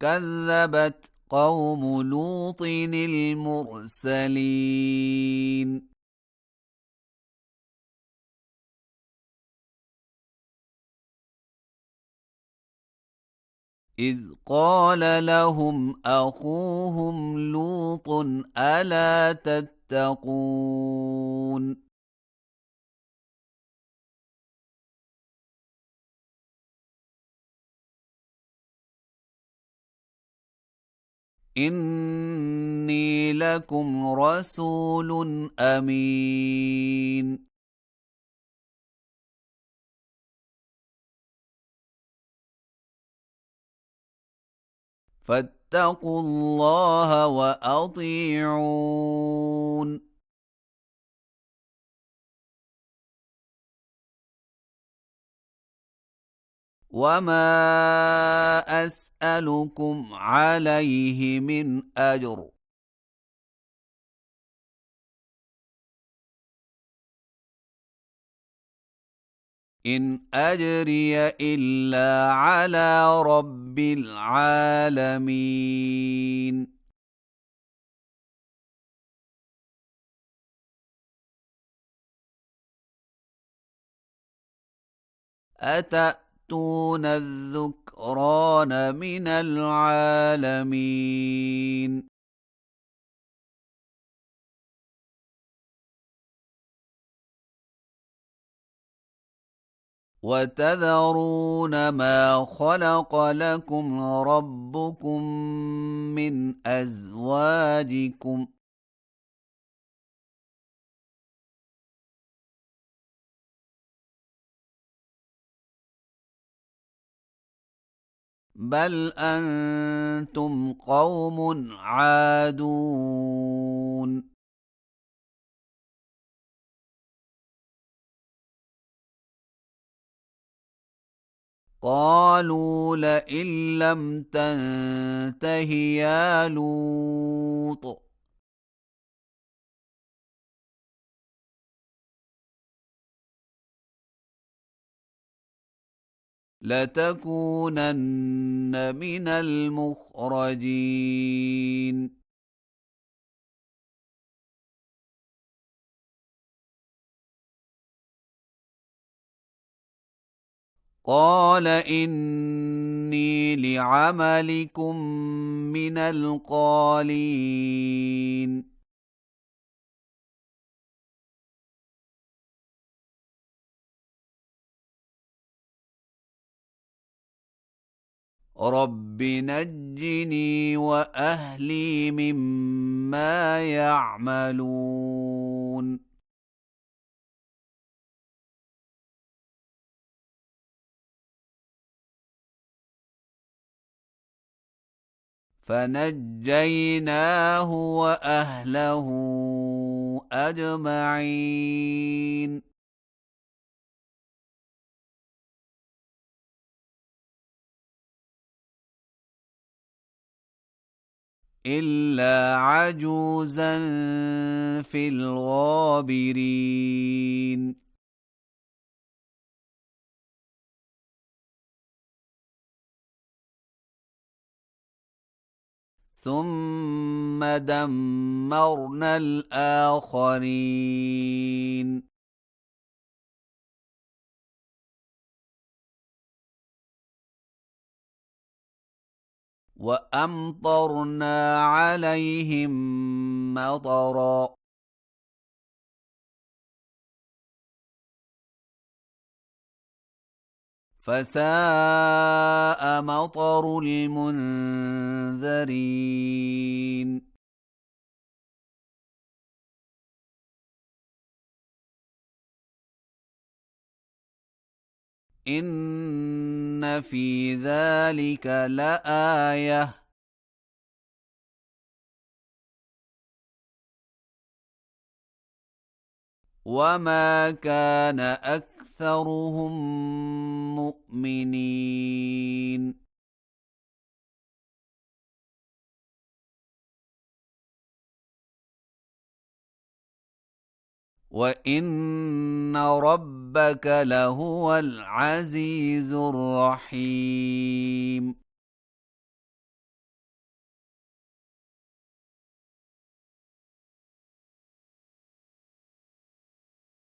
كذبت قوم لوط المرسلين إذ قال لهم أخوهم لوط ألا تتقون إني لكم رسول أمين فاتقوا الله وأطيعون وما أسألكم عليه من أجر إن أجري إلا على رب العالمين أتأتون الذكران من العالمين وتذرون ما خلق لكم ربكم من أزواجكم بل أنتم قوم عادون قالوا لئن لم تنته يا لوط لتكونن من المخرجين قال إني لعملكم من القالين رب نجني وأهلي مما يعملون فنجيناه وأهله أجمعين إلا عجوزا في الغابرين ثم دمرنا الآخرين وأمطرنا عليهم مطرا فساء مطر المنذرين إن في ذلك لآية وما كان أكثرهم مؤمنين وإن ربك لهو العزيز الرحيم